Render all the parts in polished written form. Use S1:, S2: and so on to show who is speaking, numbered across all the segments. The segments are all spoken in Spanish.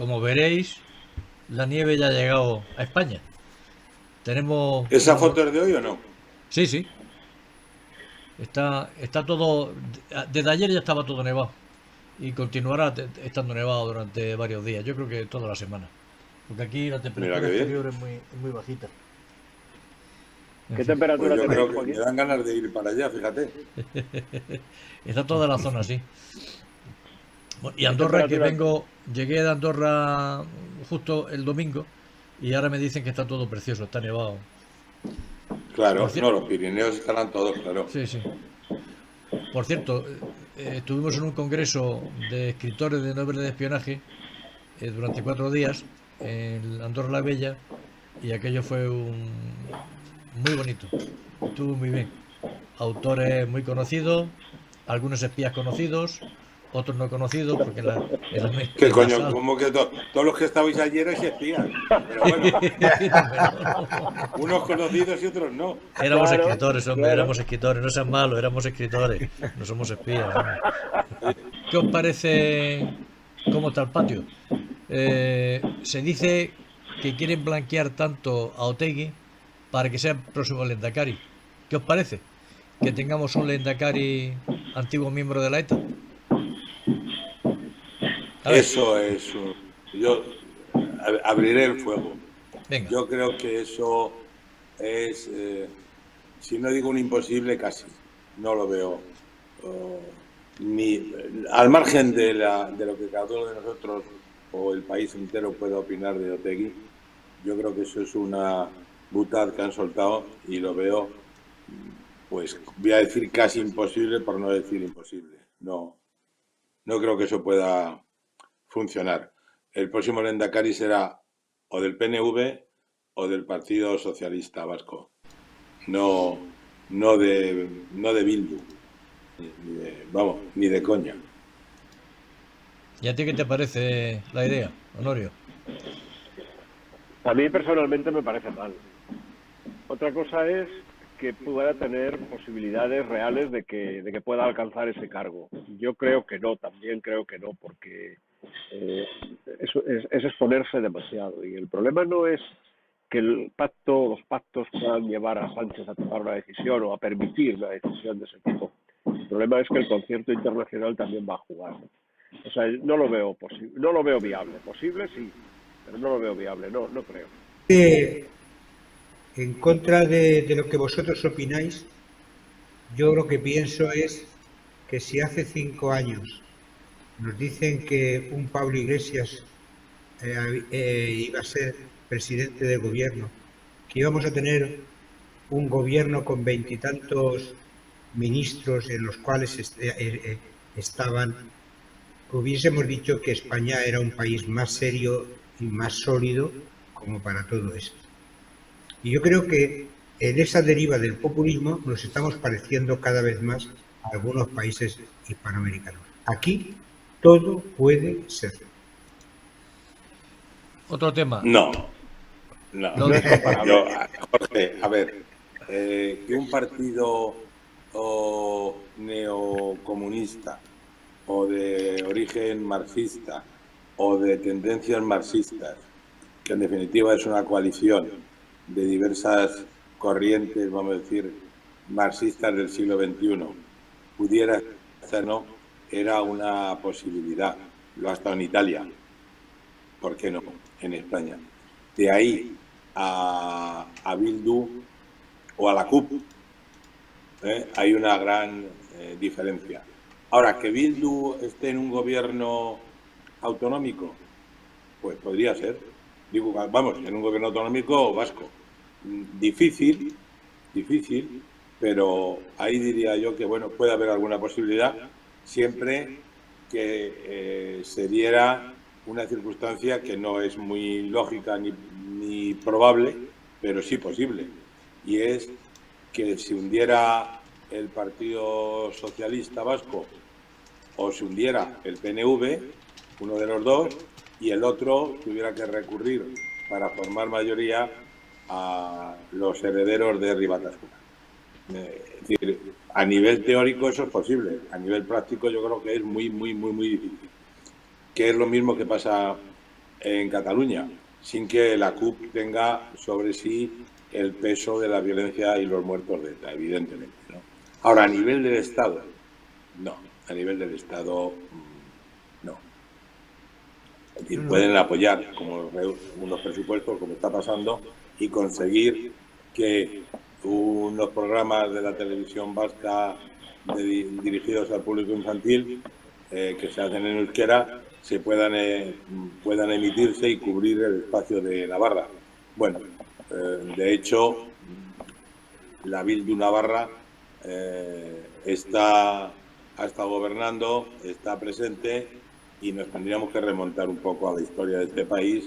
S1: como veréis, la nieve ya ha llegado a España. Tenemos
S2: ¿Esa
S1: unos...
S2: foto es de hoy o no?
S1: Sí, sí, está todo... Desde ayer ya estaba todo nevado y continuará estando nevado durante varios días. Yo creo que toda la semana. Porque aquí la
S2: Mira
S1: temperatura
S2: qué bien.
S1: exterior es muy bajita. En
S3: ¿Qué
S1: fin,
S2: Pues
S3: temperatura
S2: yo
S3: tenéis,
S2: creo que me
S3: Joaquín?
S2: dan ganas de ir para allá, fíjate.
S1: está toda la zona así. Bueno, y
S3: ¿Qué
S1: Andorra, que
S3: temperatura?
S1: vengo, llegué de Andorra justo el domingo y ahora me dicen que está todo precioso, está nevado. Por
S2: Claro,
S1: cierto,
S2: no, los Pirineos estarán todos, claro.
S1: sí, sí. Por cierto, estuvimos en un congreso de escritores de novelas de espionaje durante 4 días en Andorra la Bella y aquello fue muy bonito. Estuvo muy bien. Autores muy conocidos, algunos espías conocidos, otros no conocidos, porque
S2: ¿Qué
S1: en la
S2: coño?
S1: sala.
S2: ¿Cómo que todos los que estabais ayer erais espías? Pero bueno,
S1: Hombre, no.
S2: unos conocidos y otros no.
S1: Éramos
S3: Claro,
S1: escritores, hombre,
S3: claro.
S1: éramos escritores, no sean malos, éramos escritores, no somos espías, hombre. ¿Qué os parece cómo está el patio? Se dice que quieren blanquear tanto a Otegi para que sea el próximo Lendakari. ¿Qué os parece? Que tengamos un Lendakari antiguo miembro de la ETA. A ver,
S2: Eso es. Yo abriré el fuego.
S1: venga.
S2: Yo creo que eso es, si no digo un imposible, casi. No lo veo. Ni, al margen de lo que cada uno de nosotros o el país entero pueda opinar de Otegi, yo creo que eso es una butad que han soltado y lo veo, pues voy a decir casi imposible por no decir imposible. No, no creo que eso pueda funcionar. El próximo Lehendakari será o del PNV o del Partido Socialista Vasco, no, no de Bildu, vamos, ni de coña.
S1: ¿Y a ti qué te parece la idea, Honorio?
S3: A mí personalmente me parece mal. Otra cosa es que pueda tener posibilidades reales de que pueda alcanzar ese cargo. Yo creo que no, también creo que no, porque eh, es exponerse demasiado. Y el problema no es que los pactos puedan llevar a Sánchez a tomar una decisión o a permitir una decisión de ese tipo. El problema es que el concierto internacional también va a jugar. O sea, no lo veo posible, no lo veo viable. Posible sí, pero no lo veo viable, no, no creo.
S4: En contra de lo que vosotros opináis, yo lo que pienso es que si hace 5 años nos dicen que un Pablo Iglesias iba a ser presidente del gobierno, que íbamos a tener un gobierno con veintitantos ministros en los cuales estaban, hubiésemos dicho que España era un país más serio y más sólido como para todo esto. Y yo creo que en esa deriva del populismo nos estamos pareciendo cada vez más a algunos países hispanoamericanos. Aquí todo puede ser.
S1: Otro tema.
S2: No, no.
S3: No es
S2: Yo,
S3: comparable.
S2: Jorge, a ver, que un partido neocomunista o de origen marxista o de tendencias marxistas, que en definitiva es una coalición de diversas corrientes, vamos a decir, marxistas del siglo XXI, pudiera ser, no, era una posibilidad. Lo ha estado en Italia, ¿por qué no? En España. De ahí a Bildu o a la CUP, hay una gran diferencia. Ahora, que Bildu esté en un gobierno autonómico, pues podría ser. Digo, vamos, en un gobierno autonómico vasco. Difícil, difícil, pero ahí diría yo que, bueno, puede haber alguna posibilidad siempre que se diera una circunstancia que no es muy lógica ni probable, pero sí posible. Y es que se hundiera el Partido Socialista Vasco o se hundiera el PNV, uno de los dos, y el otro tuviera que recurrir para formar mayoría a los herederos de Ribatasuna. Es decir, a nivel teórico eso es posible, a nivel práctico yo creo que es muy, muy, muy, muy difícil. Que es lo mismo que pasa en Cataluña, sin que la CUP tenga sobre sí el peso de la violencia y los muertos de ETA, evidentemente, ¿no? Ahora, a nivel del Estado, no. A nivel del Estado, no. Es decir, pueden apoyar como unos presupuestos, como está pasando, y conseguir que unos programas de la televisión vasca dirigidos al público infantil que se hacen en euskera se puedan emitirse y cubrir el espacio de Navarra. Bueno, de hecho, la Bildu Navarra ha estado gobernando, está presente, y nos tendríamos que remontar un poco a la historia de este país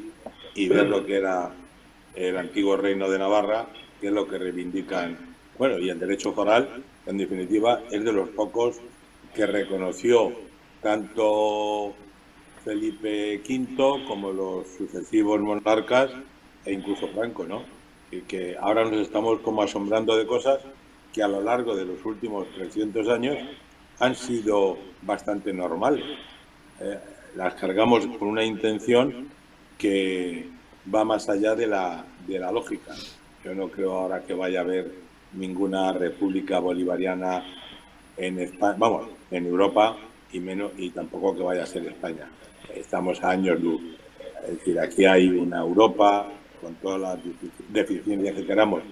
S2: y ver lo que era el antiguo reino de Navarra, que es lo que reivindican. Bueno, y el derecho foral, en definitiva, es de los pocos que reconoció tanto Felipe V como los sucesivos monarcas e incluso Franco, ¿no? Y que ahora nos estamos como asombrando de cosas que a lo largo de los últimos 300 años han sido bastante normales. Las cargamos con una intención que va más allá de la lógica. Yo no creo ahora que vaya a haber ninguna república bolivariana en España, vamos, en Europa, y tampoco que vaya a ser España. Estamos a años luz. Es decir, aquí hay una Europa con todas las deficiencias que queramos,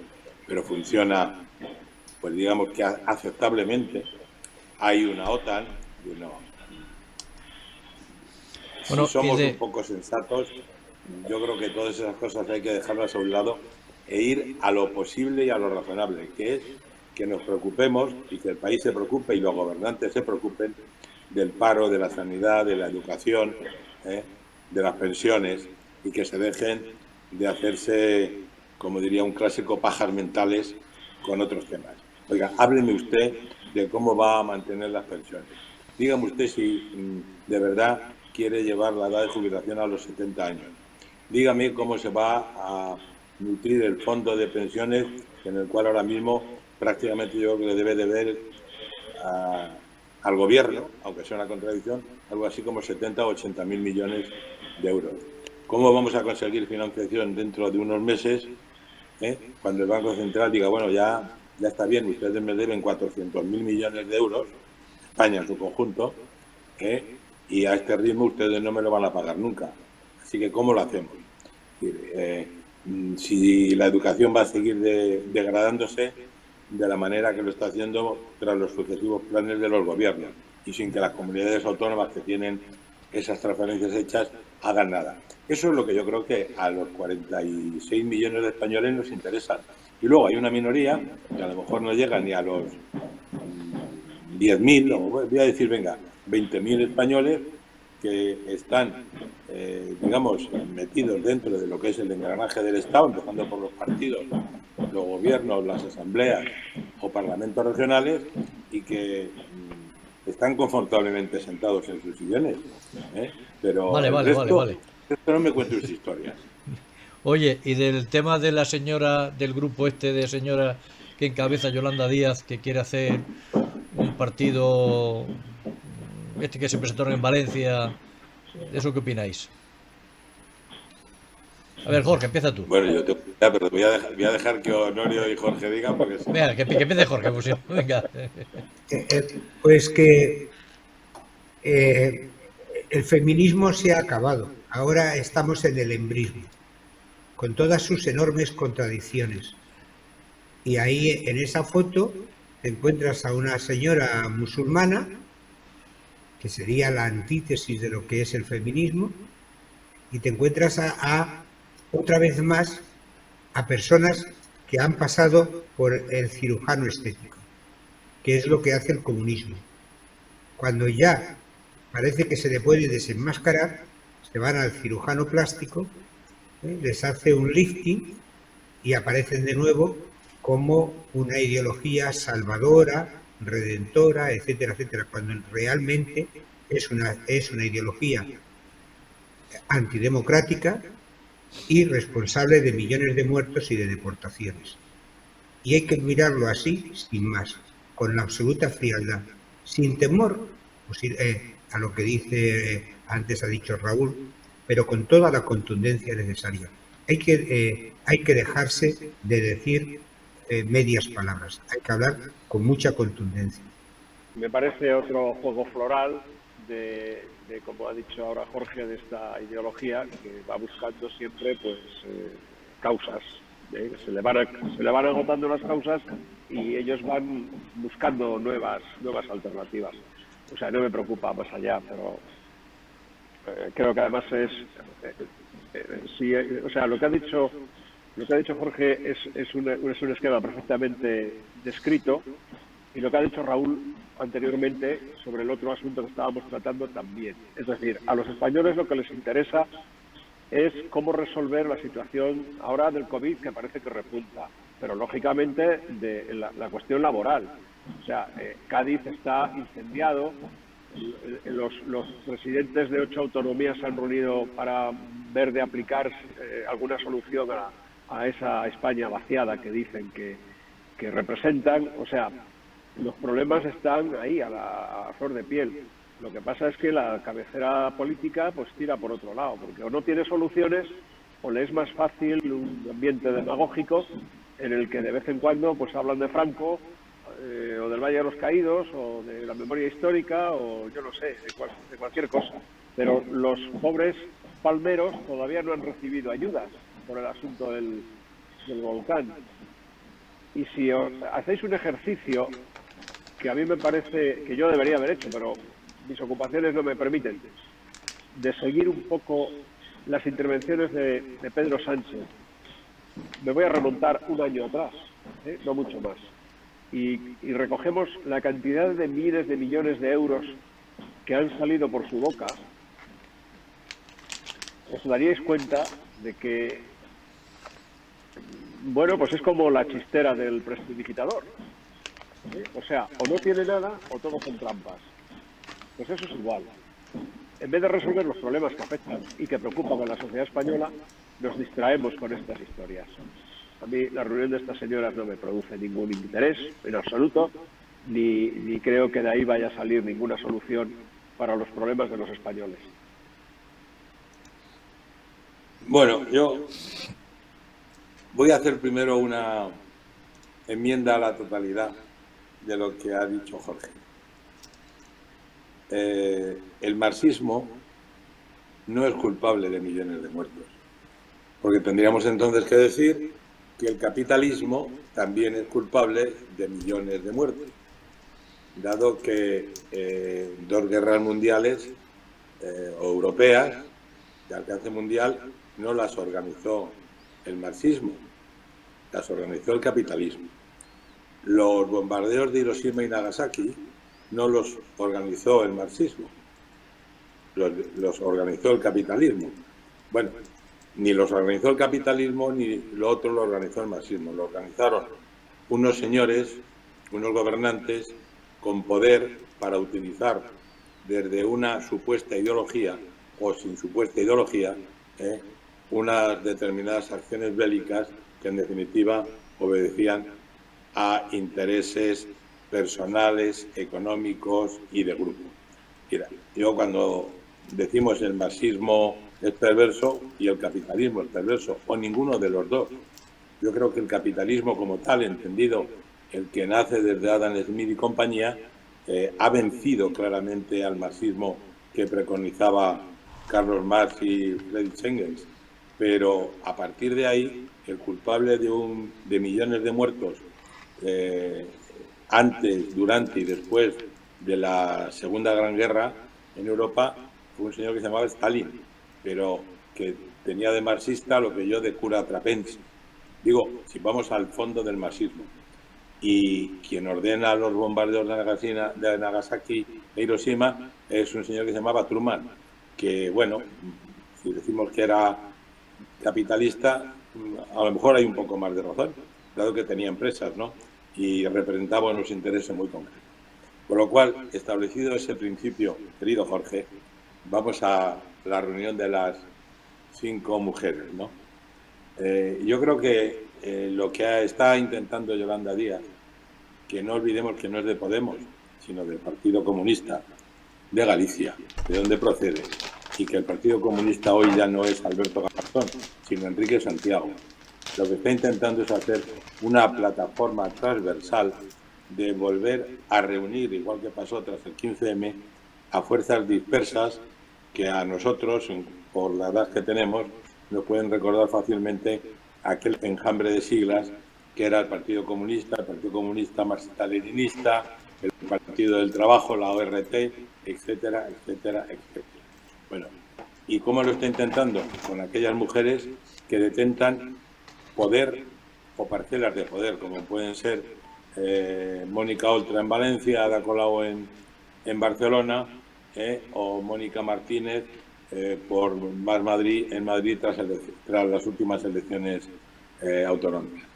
S2: pero funciona, pues digamos que aceptablemente. Hay una OTAN, y no. Bueno, si somos un poco sensatos, yo creo que todas esas cosas hay que dejarlas a un lado e ir a lo posible y a lo razonable, que es que nos preocupemos y que el país se preocupe y los gobernantes se preocupen del paro, de la sanidad, de la educación, de las pensiones, y que se dejen de hacerse, como diría un clásico, pajas mentales con otros temas. Oiga, hábleme usted de cómo va a mantener las pensiones. Dígame usted si de verdad quiere llevar la edad de jubilación a los 70 años. Dígame cómo se va a nutrir el fondo de pensiones, en el cual ahora mismo prácticamente yo creo que le debe de ver al gobierno, aunque sea una contradicción, algo así como 70 o 80 mil millones de euros. ¿Cómo vamos a conseguir financiación dentro de unos meses cuando el Banco Central diga, bueno, ya está bien, ustedes me deben 400.000 millones de euros, España en su conjunto, y a este ritmo ustedes no me lo van a pagar nunca? Así que, ¿cómo lo hacemos? Si la educación va a seguir degradándose de la manera que lo está haciendo tras los sucesivos planes de los gobiernos y sin que las comunidades autónomas que tienen esas transferencias hechas hagan nada. Eso es lo que yo creo que a los 46 millones de españoles nos interesa. Y luego hay una minoría que a lo mejor no llega ni a los 10.000, o voy a decir, venga, 20.000 españoles que están, digamos, metidos dentro de lo que es el engranaje del Estado, empezando por los partidos, los gobiernos, las asambleas o parlamentos regionales, y que están confortablemente sentados en sus sillones. Pero
S1: vale.
S2: Esto no me cuente sus historias.
S1: Oye, y del tema de la señora, del grupo de señora que encabeza Yolanda Díaz, que quiere hacer un partido, que se presentaron en Valencia, ¿eso qué opináis? A ver, Jorge, empieza tú.
S2: Bueno, yo pero voy a dejar que Honorio y Jorge digan, porque si...
S1: Venga, que empiece Jorge, pues, venga.
S4: Pues que el feminismo se ha acabado. Ahora estamos en el embrismo, con todas sus enormes contradicciones. Y ahí, en esa foto, te encuentras a una señora musulmana, que sería la antítesis de lo que es el feminismo, y te encuentras otra vez más a personas que han pasado por el cirujano estético, que es lo que hace el comunismo. Cuando ya parece que se le puede desenmascarar, se van al cirujano plástico, les hace un lifting y aparecen de nuevo como una ideología salvadora, redentora, etcétera, etcétera, cuando realmente es una ideología antidemocrática y responsable de millones de muertos y de deportaciones. Y hay que mirarlo así, sin más, con la absoluta frialdad, sin temor a lo que dice, antes ha dicho Raúl, pero con toda la contundencia necesaria. Hay que dejarse de decir medias palabras, hay que hablar con mucha contundencia.
S3: Me parece otro juego floral como ha dicho ahora Jorge, de esta ideología que va buscando siempre pues causas. Se le van agotando las causas y ellos van buscando nuevas alternativas. O sea, no me preocupa más allá, pero creo que además o sea, lo que ha dicho Jorge es un esquema perfectamente descrito, y lo que ha dicho Raúl anteriormente sobre el otro asunto que estábamos tratando también. Es decir, a los españoles lo que les interesa es cómo resolver la situación ahora del COVID, que parece que repunta, pero lógicamente de la cuestión laboral. O sea, Cádiz está incendiado, los presidentes de 8 autonomías se han reunido para ver de aplicar alguna solución a esa España vaciada que dicen que representan. O sea, los problemas están ahí a flor de piel. Lo que pasa es que la cabecera política pues tira por otro lado, porque o no tiene soluciones o le es más fácil un ambiente demagógico en el que de vez en cuando pues hablan de Franco o del Valle de los Caídos o de la memoria histórica o yo no sé, de cualquier cosa. Pero los pobres palmeros todavía no han recibido ayudas por el asunto del volcán. Y si hacéis un ejercicio que a mí me parece que yo debería haber hecho, pero mis ocupaciones no me permiten, de seguir un poco las intervenciones de Pedro Sánchez, me voy a remontar un año atrás, no mucho más, y recogemos la cantidad de miles de millones de euros que han salido por su boca, os daríais cuenta de que, bueno, pues es como la chistera del prestidigitador. O sea, o no tiene nada o todo son trampas. Pues eso es igual. En vez de resolver los problemas que afectan y que preocupan a la sociedad española, nos distraemos con estas historias. A mí la reunión de estas señoras no me produce ningún interés en absoluto, ni creo que de ahí vaya a salir ninguna solución para los problemas de los españoles.
S2: Bueno, yo voy a hacer primero una enmienda a la totalidad de lo que ha dicho Jorge. El marxismo no es culpable de millones de muertos, porque tendríamos entonces que decir que el capitalismo también es culpable de millones de muertos, dado que 2 guerras mundiales o europeas de alcance mundial no las organizó el marxismo, las organizó el capitalismo. Los bombardeos de Hiroshima y Nagasaki no los organizó el marxismo, los organizó el capitalismo. Bueno, ni los organizó el capitalismo ni lo otro lo organizó el marxismo. Lo organizaron unos señores, unos gobernantes con poder para utilizar desde una supuesta ideología o sin supuesta ideología unas determinadas acciones bélicas que en definitiva obedecían a intereses personales, económicos y de grupo. Mira, yo cuando decimos el marxismo es perverso y el capitalismo es perverso, o ninguno de los dos. Yo creo que el capitalismo como tal, entendido el que nace desde Adam Smith y compañía, ha vencido claramente al marxismo que preconizaba Carlos Marx y Friedrich Engels. Pero a partir de ahí, el culpable de millones de muertos antes, durante y después de la Segunda Gran Guerra en Europa fue un señor que se llamaba Stalin, pero que tenía de marxista lo que yo de cura trapense. Digo, si vamos al fondo del marxismo. Y quien ordena los bombardeos de Nagasaki e Hiroshima es un señor que se llamaba Truman, que, bueno, si decimos que era capitalista, a lo mejor hay un poco más de razón, dado que tenía empresas, ¿no? Y representaba unos intereses muy concretos. Por lo cual, establecido ese principio, querido Jorge, vamos a la reunión de las 5 mujeres, ¿no? Yo creo que lo que está intentando Yolanda Díaz, que no olvidemos que no es de Podemos, sino del Partido Comunista de Galicia, de donde procede, y que el Partido Comunista hoy ya no es Alberto Garzón, sino Enrique Santiago. Lo que está intentando es hacer una plataforma transversal de volver a reunir, igual que pasó tras el 15M, a fuerzas dispersas que a nosotros, por la edad que tenemos, nos pueden recordar fácilmente aquel enjambre de siglas que era el Partido Comunista marxista-leninista, el Partido del Trabajo, la ORT, etcétera, etcétera, etcétera. Bueno, ¿y cómo lo está intentando? Con aquellas mujeres que detentan poder o parcelas de poder, como pueden ser Mónica Oltra en Valencia, Ada Colau en Barcelona, o Mónica Martínez por Más Madrid en Madrid tras las últimas elecciones autonómicas.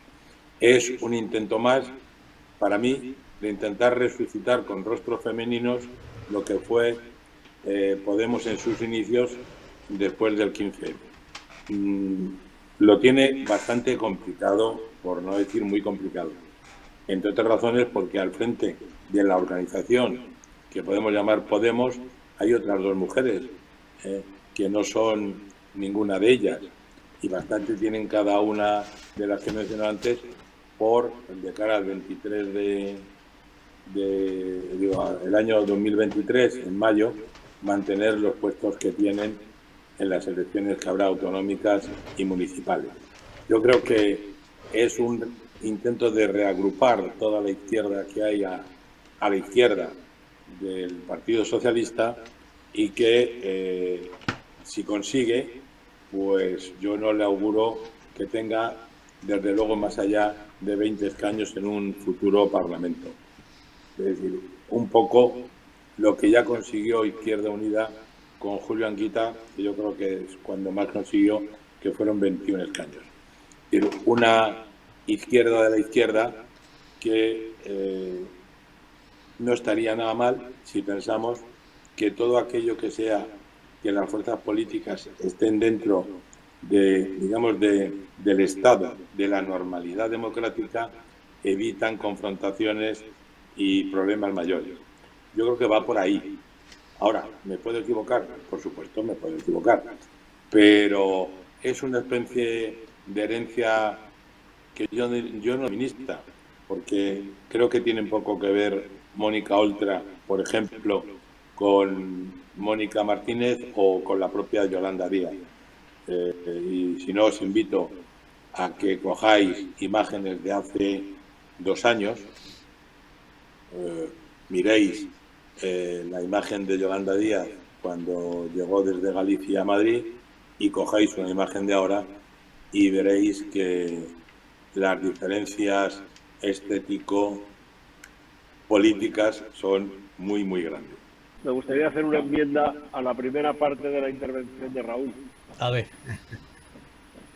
S2: Es un intento más, para mí, de intentar resucitar con rostros femeninos lo que fue Podemos en sus inicios después del 15. Lo tiene bastante complicado, por no decir muy complicado, entre otras razones porque al frente de la organización que podemos llamar Podemos hay otras dos mujeres que no son ninguna de ellas, y bastante tienen cada una de las que mencioné antes por, de cara al 23 el año 2023, en mayo, mantener los puestos que tienen en las elecciones que habrá autonómicas y municipales. Yo creo que es un intento de reagrupar toda la izquierda que hay a la izquierda del Partido Socialista, y que si consigue, pues yo no le auguro que tenga, desde luego, más allá de 20 escaños en un futuro Parlamento. Es decir, un poco lo que ya consiguió Izquierda Unida con Julio Anguita, que yo creo que es cuando más consiguió, que fueron 21 escaños. Es decir, una izquierda de la izquierda que no estaría nada mal si pensamos que todo aquello que sea que las fuerzas políticas estén dentro de, digamos, del Estado, de la normalidad democrática, evitan confrontaciones y problemas mayores. Yo creo que va por ahí. Ahora, ¿me puedo equivocar? Por supuesto, me puedo equivocar. Pero es una especie de herencia que yo no ministra, porque creo que tienen poco que ver Mónica Oltra, por ejemplo, con Mónica Martínez o con la propia Yolanda Díaz. Y si no, os invito a que cojáis imágenes de hace 2 años, miréis la imagen de Yolanda Díaz cuando llegó desde Galicia a Madrid y cojáis una imagen de ahora y veréis que las diferencias estético-políticas son muy, muy grandes.
S3: Me gustaría hacer una enmienda a la primera parte de la intervención de Raúl.
S1: A ver.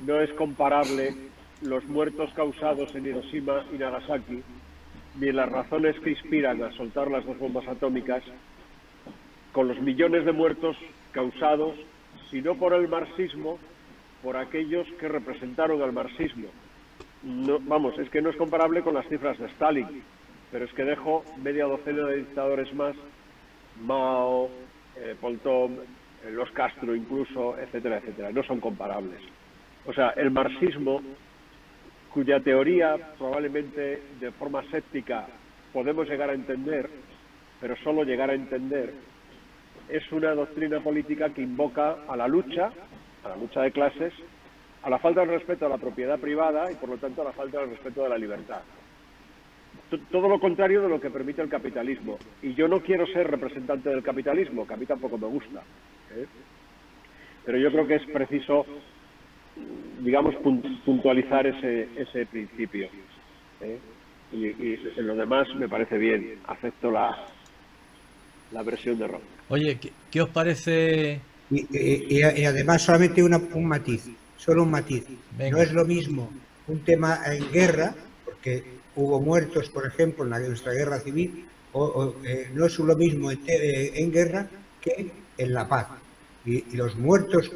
S3: No es comparable los muertos causados en Hiroshima y Nagasaki, ni las razones que inspiran a soltar las 2 bombas atómicas, con los millones de muertos causados, si no por el marxismo, por aquellos que representaron al marxismo. No, vamos, es que no es comparable con las cifras de Stalin, pero es que dejo media docena de dictadores más, Mao, Poltón, los Castro incluso, etcétera, etcétera. No son comparables. O sea, el marxismo, cuya teoría probablemente de forma séptica podemos llegar a entender, pero solo llegar a entender, es una doctrina política que invoca a la lucha de clases, a la falta de respeto a la propiedad privada y por lo tanto a la falta de respeto de la libertad. Todo lo contrario de lo que permite el capitalismo. Y yo no quiero ser representante del capitalismo, que a mí tampoco me gusta. Pero yo creo que es preciso, digamos, puntualizar ese principio. Y en lo demás me parece bien. Acepto la versión de Ron.
S1: Oye, ¿qué os parece?
S4: Y además solamente un matiz, solo un matiz.
S1: Venga.
S4: No es lo mismo un tema en guerra, porque hubo muertos, por ejemplo, en nuestra guerra civil, no es lo mismo en guerra que en la paz. Y los muertos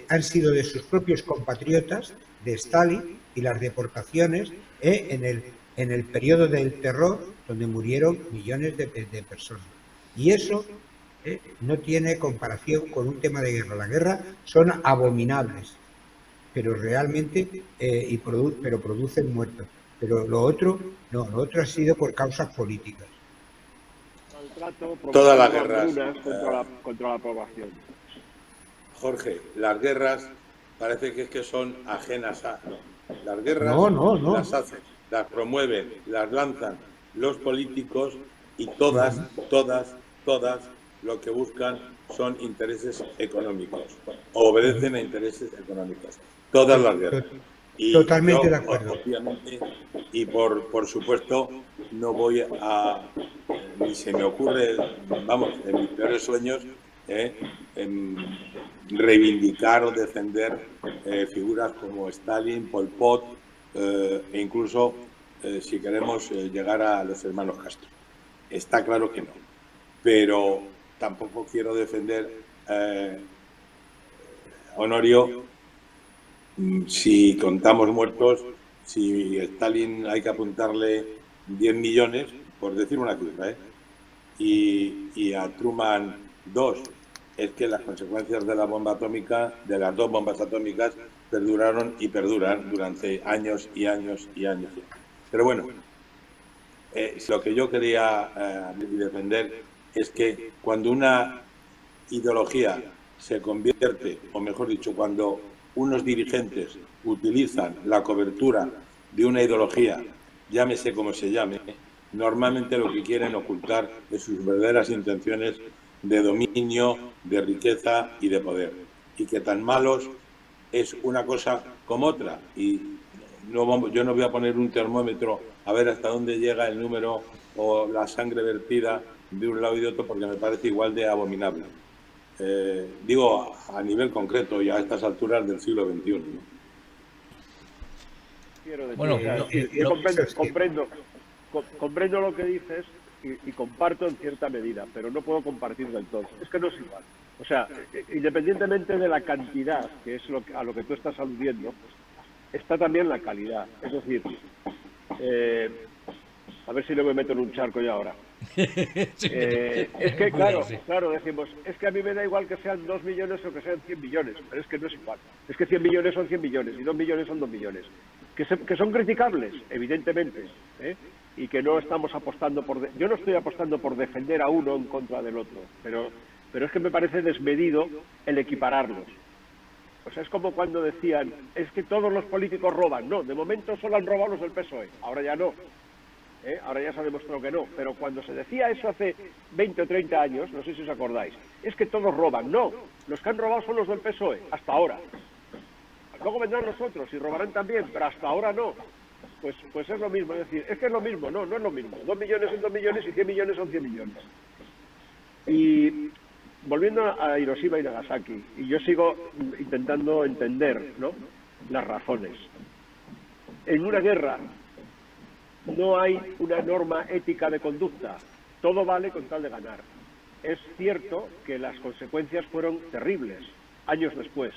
S4: han sido de sus propios compatriotas, de Stalin, y las deportaciones en el periodo del terror, donde murieron millones de personas. Y eso no tiene comparación con un tema de guerra. La guerra son abominables, pero realmente, pero producen muertos. Pero lo otro, no, lo otro ha sido por causas políticas.
S3: Maltrato,
S2: Todas las
S3: provocando
S2: guerras,
S3: hambrunas contra la población.
S2: Jorge, las guerras parece que es que son ajenas a... No, las guerras
S4: No.
S2: las hacen, las promueven, las lanzan los políticos y todas lo que buscan son intereses económicos, obedecen a intereses económicos. Todas las guerras. Y
S4: Totalmente
S2: yo,
S4: de acuerdo.
S2: obviamente, y por supuesto, no voy a, ni se me ocurre, vamos, en mis peores sueños, en reivindicar o defender figuras como Stalin, Pol Pot, e incluso, si queremos, llegar a los hermanos Castro. Está claro que no. Pero tampoco quiero defender, Honorio, si contamos muertos, si Stalin hay que apuntarle 10 millones, por decir una cifra, y a Truman 2, es que las consecuencias de la bomba atómica, de las dos bombas atómicas, perduraron y perduran durante años y años y años. Pero bueno, lo que yo quería defender es que cuando una ideología se convierte, o mejor dicho, cuando unos dirigentes utilizan la cobertura de una ideología, llámese como se llame, normalmente lo que quieren ocultar es sus verdaderas intenciones de dominio, de riqueza y de poder. Y que tan malos es una cosa como otra. Y yo no voy a poner un termómetro a ver hasta dónde llega el número o la sangre vertida de un lado y de otro, porque me parece igual de abominable. Digo, a nivel concreto y a estas alturas del siglo XXI, ¿no?
S1: Bueno,
S3: comprendo lo que dices y comparto en cierta medida, pero no puedo compartir del todo. Es que no es igual. O sea, independientemente de la cantidad, que es a lo que tú estás aludiendo, está también la calidad. Es decir, a ver si no me meto en un charco yo ahora. Es que, claro, decimos, es que a mí me da igual que sean 2 millones o que sean 100 millones, pero es que no es igual. Es que 100 millones son 100 millones y 2 millones son 2 millones. Que son criticables, evidentemente, y que no estamos apostando yo no estoy apostando por defender a uno en contra del otro, pero es que me parece desmedido el equipararlos. O sea, es como cuando decían, es que todos los políticos roban. No, de momento solo han robado los del PSOE, ahora ya no. Ahora ya se ha demostrado que no, pero cuando se decía eso hace 20 o 30 años, no sé si os acordáis, es que todos roban. No, los que han robado son los del PSOE, hasta ahora. Luego vendrán los otros y robarán también, pero hasta ahora no. Pues es lo mismo, es decir, es que es lo mismo, no es lo mismo. 2 millones son 2 millones y 100 millones son 100 millones. Y volviendo a Hiroshima y Nagasaki, y yo sigo intentando entender, ¿no?, las razones. En una guerra no hay una norma ética de conducta, todo vale con tal de ganar. Es cierto que las consecuencias fueron terribles, años después,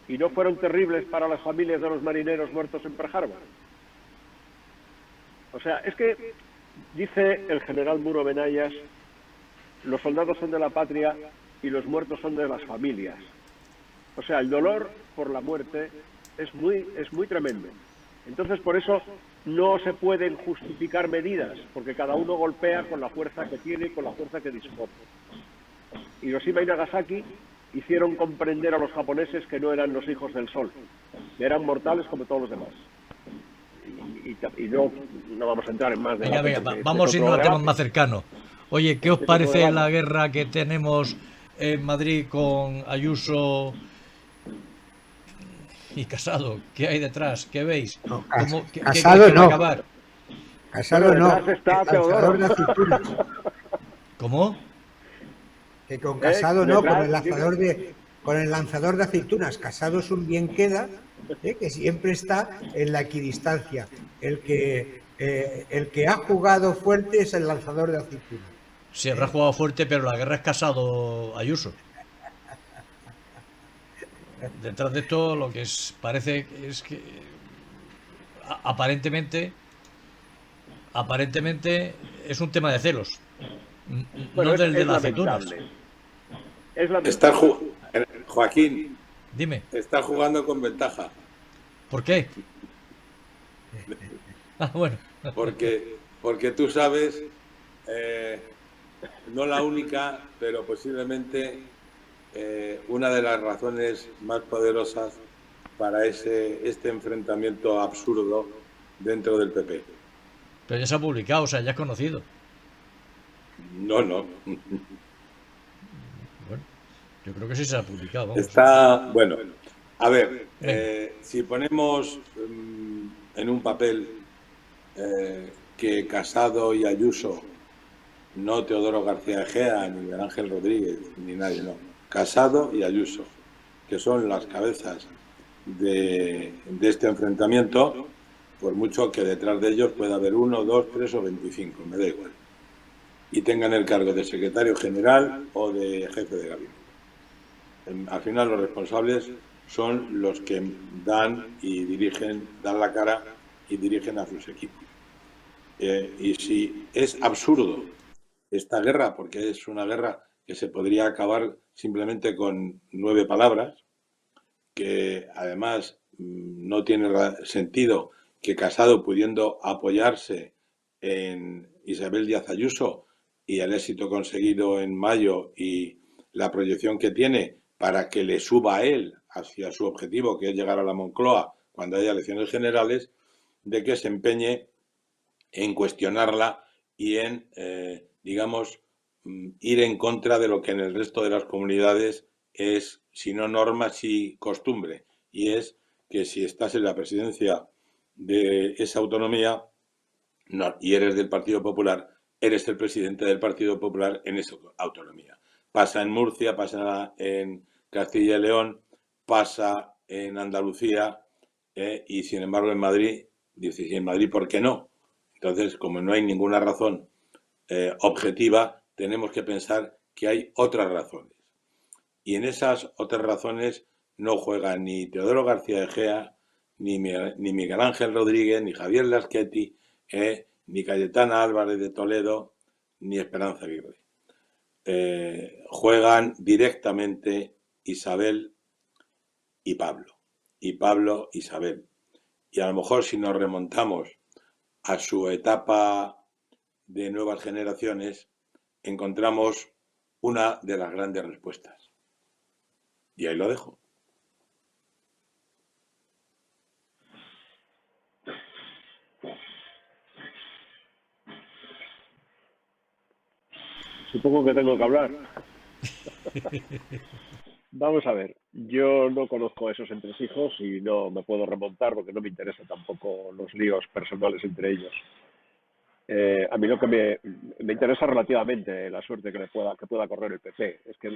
S3: y no fueron terribles para las familias de los marineros muertos en Pearl Harbor. O sea, es que, dice el general Muro Benayas, los soldados son de la patria y los muertos son de las familias. O sea, el dolor por la muerte es muy tremendo. Entonces, por eso no se pueden justificar medidas, porque cada uno golpea con la fuerza que tiene y con la fuerza que dispone. Hiroshima y Nagasaki hicieron comprender a los japoneses que no eran los hijos del sol, que eran mortales como todos los demás. Y no vamos a entrar en más debate.
S1: Venga, vamos a irnos a temas más cercanos. Oye, ¿qué os parece la guerra que tenemos en Madrid con Ayuso y Casado? ¿Qué hay detrás? ¿Qué veis?
S4: No,
S1: ¿Qué
S4: Casado no.
S1: acabar?
S4: Casado no.
S3: Está
S4: El lanzador de aceitunas.
S1: ¿Cómo?
S4: Que con Casado no, con el lanzador de aceitunas. Casado es un bien queda, que siempre está en la equidistancia. El que ha jugado fuerte es el lanzador de aceitunas.
S1: Sí, habrá jugado fuerte, pero la guerra es Casado Ayuso. Detrás de esto lo que parece es que aparentemente es un tema de celos.
S3: Bueno,
S1: no del de las
S3: lamentable.
S1: aceitunas.
S3: Es la
S2: Está
S3: mentira.
S2: Joaquín,
S1: Dime,
S2: está jugando con ventaja,
S1: ¿por qué? Ah, bueno.
S2: porque tú sabes, eh, no la única, pero posiblemente una de las razones más poderosas para este enfrentamiento absurdo dentro del PP.
S1: Pero ya se ha publicado, o sea, ya es conocido.
S2: No, no.
S1: Bueno, yo creo que sí se ha publicado, vamos.
S2: Está, bueno, a ver,
S1: Venga.
S2: si ponemos en un papel que Casado y Ayuso, no Teodoro García Egea, ni Miguel Ángel Rodríguez, ni nadie, no. Casado y Ayuso, que son las cabezas de este enfrentamiento, por mucho que detrás de ellos pueda haber 1, 2, 3 o 25, me da igual. Y tengan el cargo de secretario general o de jefe de gabinete. Al final los responsables son los que dan y dirigen, dan la cara y dirigen a sus equipos. Y si es absurdo esta guerra, porque es una guerra que se podría acabar simplemente con 9 palabras, que además no tiene sentido que Casado, pudiendo apoyarse en Isabel Díaz Ayuso y el éxito conseguido en mayo y la proyección que tiene para que le suba a él hacia su objetivo, que es llegar a la Moncloa cuando haya elecciones generales, de que se empeñe en cuestionarla y en, digamos, ir en contra de lo que en el resto de las comunidades es, si no norma, sí costumbre. Y es que si estás en la presidencia de esa autonomía y eres del Partido Popular, eres el presidente del Partido Popular en esa autonomía. Pasa en Murcia, pasa en Castilla y León, pasa en Andalucía y sin embargo en Madrid, dice, ¿y en Madrid por qué no? Entonces, como no hay ninguna razón objetiva, tenemos que pensar que hay otras razones. Y en esas otras razones no juega ni Teodoro García Egea, ni Miguel Ángel Rodríguez, ni Javier Laschetti, ni Cayetana Álvarez de Toledo, ni Esperanza Aguirre. Juegan directamente Isabel y Pablo. Y Pablo, Isabel. Y a lo mejor si nos remontamos a su etapa de nuevas generaciones, encontramos una de las grandes respuestas. Y ahí lo dejo.
S3: Supongo que tengo que hablar. Vamos a ver, yo no conozco esos entresijos y no me puedo remontar porque no me interesan tampoco los líos personales entre ellos. A mí lo que me interesa relativamente la suerte que pueda correr el PP. Es que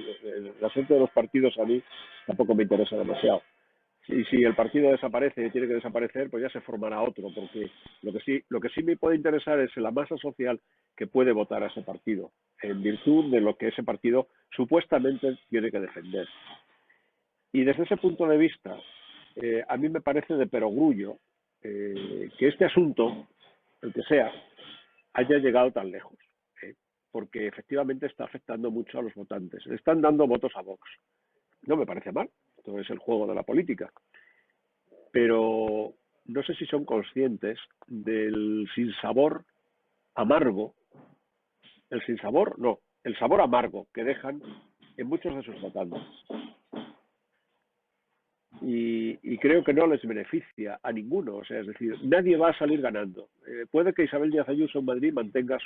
S3: la suerte de los partidos a mí tampoco me interesa demasiado. Y si el partido desaparece y tiene que desaparecer, pues ya se formará otro, porque lo que sí me puede interesar es la masa social que puede votar a ese partido, en virtud de lo que ese partido supuestamente tiene que defender. Y desde ese punto de vista, a mí me parece de perogrullo que este asunto, el que sea, haya llegado tan lejos, porque efectivamente está afectando mucho a los votantes. Le están dando votos a Vox. No me parece mal, esto es el juego de la política, pero no sé si son conscientes del sinsabor amargo, el sinsabor, no, el sabor amargo que dejan en muchos de sus votantes. Y creo que no les beneficia a ninguno, o sea, es decir, nadie va a salir ganando. Puede que Isabel Díaz Ayuso en Madrid mantenga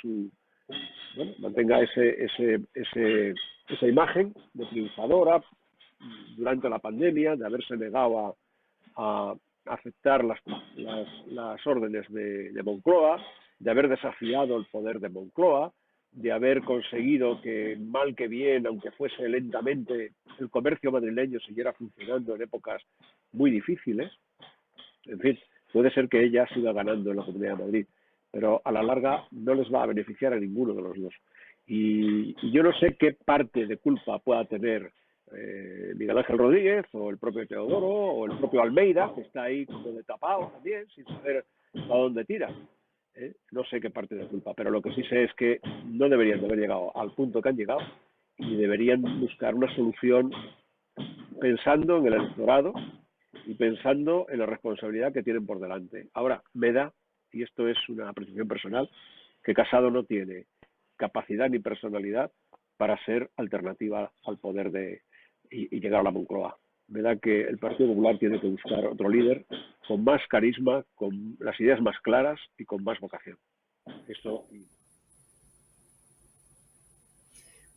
S3: esa imagen de triunfadora durante la pandemia, de haberse negado a aceptar las órdenes de Moncloa, de haber desafiado el poder de Moncloa, de haber conseguido que, mal que bien, aunque fuese lentamente, el comercio madrileño siguiera funcionando en épocas muy difíciles. En fin, puede ser que ella siga ganando en la Comunidad de Madrid, pero a la larga no les va a beneficiar a ninguno de los dos. Y yo no sé qué parte de culpa pueda tener Miguel Ángel Rodríguez o el propio Teodoro o el propio Almeida, que está ahí como de tapado también, sin saber a dónde tira. No sé qué parte de culpa, pero lo que sí sé es que no deberían de haber llegado al punto que han llegado y deberían buscar una solución pensando en el electorado y pensando en la responsabilidad que tienen por delante. Ahora, me da, y esto es una apreciación personal, que Casado no tiene capacidad ni personalidad para ser alternativa al poder y llegar a la Moncloa. Me da que el Partido Popular tiene que buscar otro líder con más carisma, con las ideas más claras y con más vocación. Esto.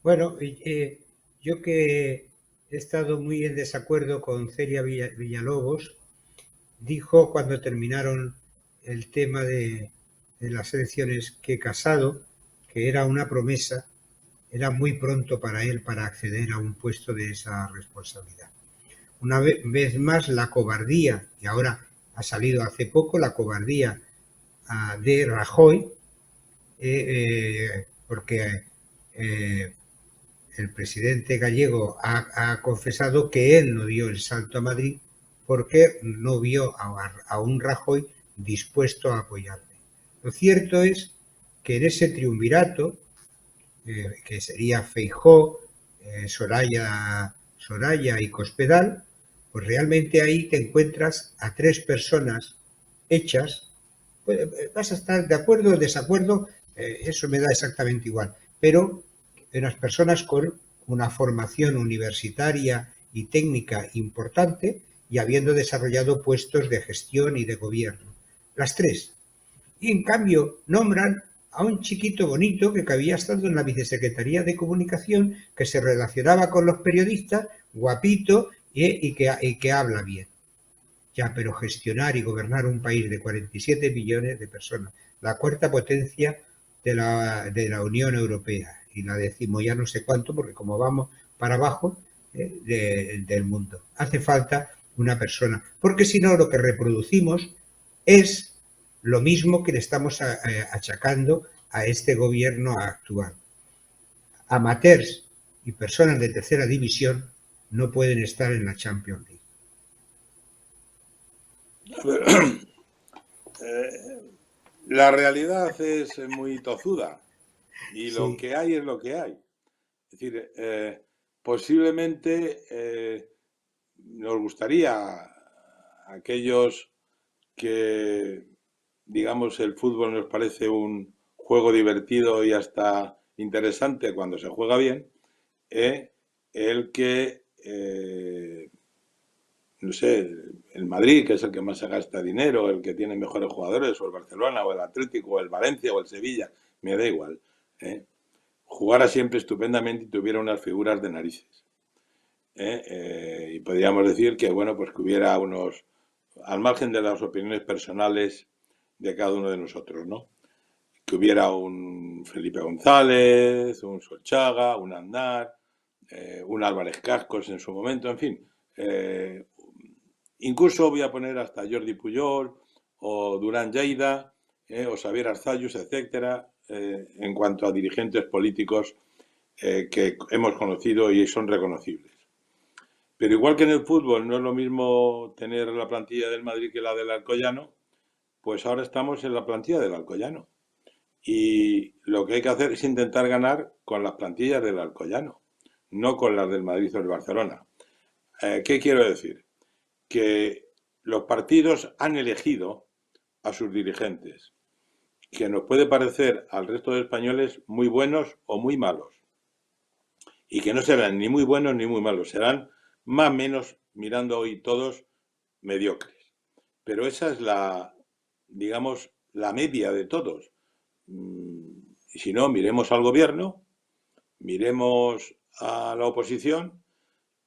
S4: Bueno, yo que he estado muy en desacuerdo con Celia Villalobos, dijo cuando terminaron el tema de las elecciones que Casado, que era una promesa, era muy pronto para él para acceder a un puesto de esa responsabilidad. Una vez más, la cobardía, y ahora ha salido hace poco la cobardía de Rajoy, porque el presidente gallego ha confesado que él no dio el salto a Madrid porque no vio a un Rajoy dispuesto a apoyarle. Lo cierto es que en ese triunvirato, que sería Feijóo, Soraya y Cospedal, pues realmente ahí te encuentras a tres personas hechas. Pues vas a estar de acuerdo o desacuerdo, eso me da exactamente igual, pero unas personas con una formación universitaria y técnica importante y habiendo desarrollado puestos de gestión y de gobierno. Las tres. Y en cambio nombran a un chiquito bonito que había estado en la Vicesecretaría de Comunicación, que se relacionaba con los periodistas, guapito y que habla bien. Ya, pero gestionar y gobernar un país de 47 millones de personas, la cuarta potencia de la Unión Europea, y la decimos ya no sé cuánto, porque como vamos para abajo del mundo, hace falta una persona, porque si no lo que reproducimos es lo mismo que le estamos achacando a este gobierno actual. Amateurs y personas de tercera división no pueden estar en la Champions League.
S2: La realidad es muy tozuda y
S4: Sí.
S2: lo que hay es lo que hay. Es decir, posiblemente nos gustaría a aquellos que, digamos, el fútbol nos parece un juego divertido y hasta interesante cuando se juega bien, el que, no sé, el Madrid, que es el que más se gasta dinero, el que tiene mejores jugadores, o el Barcelona, o el Atlético, o el Valencia, o el Sevilla, me da igual, jugara siempre estupendamente y tuviera unas figuras de narices. Y podríamos decir que, bueno, pues que hubiera unos, al margen de las opiniones personales de cada uno de nosotros, ¿no? Que hubiera un Felipe González, un Solchaga, un Aznar, un Álvarez Cascos en su momento, en fin. Incluso voy a poner hasta Jordi Puyol o Durán Lleida, o Xavier Arzallus, etcétera, en cuanto a dirigentes políticos que hemos conocido y son reconocibles. Pero igual que en el fútbol no es lo mismo tener la plantilla del Madrid que la del Alcoyano, pues ahora estamos en la plantilla del Alcoyano. Y lo que hay que hacer es intentar ganar con las plantillas del Alcoyano, no con las del Madrid o del Barcelona. ¿Qué quiero decir? Que los partidos han elegido a sus dirigentes, que nos puede parecer al resto de españoles muy buenos o muy malos, y que no serán ni muy buenos ni muy malos, serán más o menos, mirando hoy todos, mediocres. Pero esa es la, digamos, la media de todos. Y si no, miremos al gobierno, miremos a la oposición,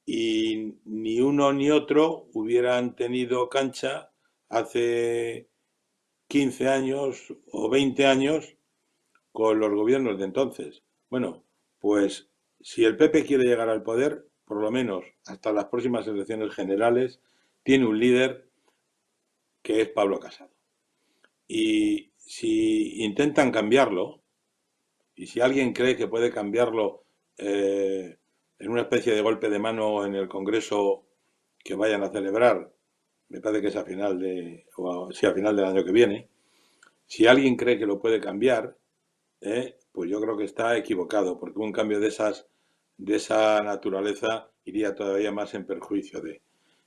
S2: y ni uno ni otro hubieran tenido cancha hace 15 años o 20 años con los gobiernos de entonces. Bueno, pues si el PP quiere llegar al poder, por lo menos hasta las próximas elecciones generales, tiene un líder que es Pablo Casado. Y si intentan cambiarlo, y si alguien cree que puede cambiarlo en una especie de golpe de mano en el Congreso que vayan a celebrar, me parece que es a final del año que viene, si alguien cree que lo puede cambiar, pues yo creo que está equivocado, porque un cambio de esas de esa naturaleza iría todavía más en perjuicio de.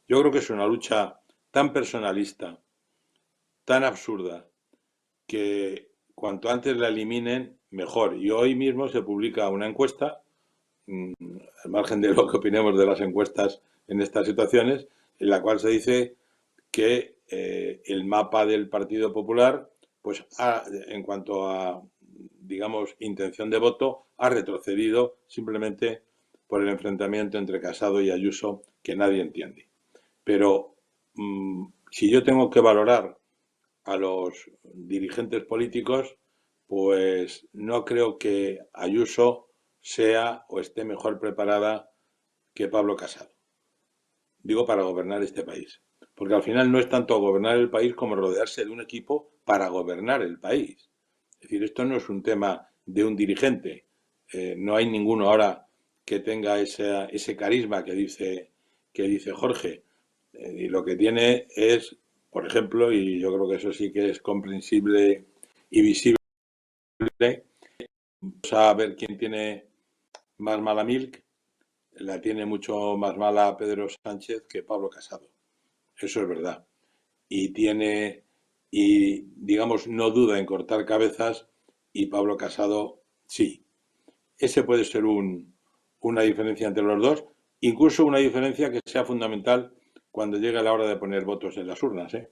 S2: Yo creo que es una lucha tan personalista, tan absurda, que cuanto antes la eliminen, mejor. Y hoy mismo se publica una encuesta, al margen de lo que opinemos de las encuestas en estas situaciones, en la cual se dice que el mapa del Partido Popular, pues en cuanto a, digamos, intención de voto, ha retrocedido simplemente por el enfrentamiento entre Casado y Ayuso, que nadie entiende. Pero si yo tengo que valorar a los dirigentes políticos, pues no creo que Ayuso sea o esté mejor preparada que Pablo Casado. Digo, para gobernar este país. Porque al final no es tanto gobernar el país como rodearse de un equipo para gobernar el país. Es decir, esto no es un tema de un dirigente. No hay ninguno ahora que tenga ese carisma que dice Jorge. Y lo que tiene es, por ejemplo, y yo creo que eso sí que es comprensible y visible, vamos a ver quién tiene más mala milk. La tiene mucho más mala Pedro Sánchez que Pablo Casado. Eso es verdad. Y digamos, no duda en cortar cabezas, y Pablo Casado sí. Ese puede ser una diferencia entre los dos, incluso una diferencia que sea fundamental cuando llegue la hora de poner votos en las urnas, ¿eh?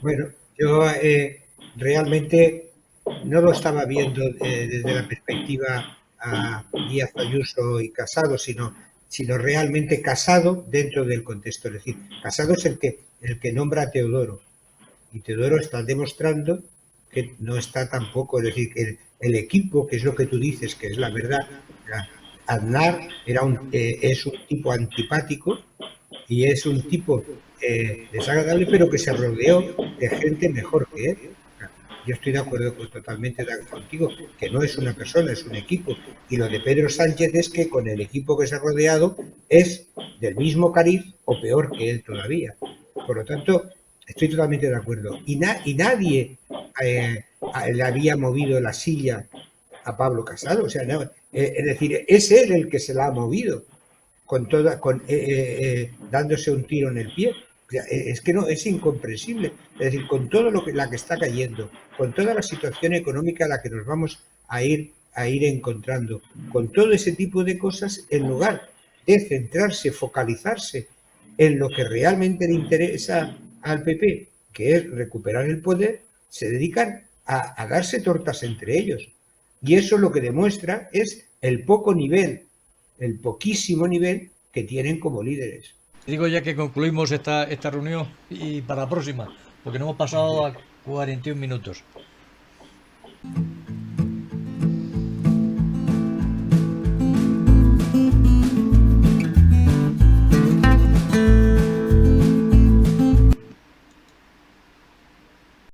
S4: Bueno, yo realmente no lo estaba viendo desde la perspectiva a Díaz Ayuso y Casado, sino realmente Casado dentro del contexto. Es decir, Casado es el que nombra a Teodoro, y Teodoro está demostrando que no está tampoco, es decir, que el equipo, que es lo que tú dices, que es la verdad. Aznar es un tipo antipático y es un tipo desagradable, pero que se rodeó de gente mejor que él. Yo estoy de acuerdo totalmente contigo, que no es una persona, es un equipo. Y lo de Pedro Sánchez es que con el equipo que se ha rodeado es del mismo cariz o peor que él todavía. Por lo tanto, estoy totalmente de acuerdo. Y nadie le había movido la silla a Pablo Casado. O sea, no, es decir, es él el que se la ha movido, dándose un tiro en el pie. Es que no, es incomprensible. Es decir, con todo la que está cayendo, con toda la situación económica a la que nos vamos a ir encontrando, con todo ese tipo de cosas, en lugar de centrarse, focalizarse en lo que realmente le interesa al PP, que es recuperar el poder, se dedican a darse tortas entre ellos. Y eso lo que demuestra es el poquísimo nivel que tienen como líderes.
S1: Digo ya que concluimos esta reunión y para la próxima, porque nos hemos pasado a 41 minutos.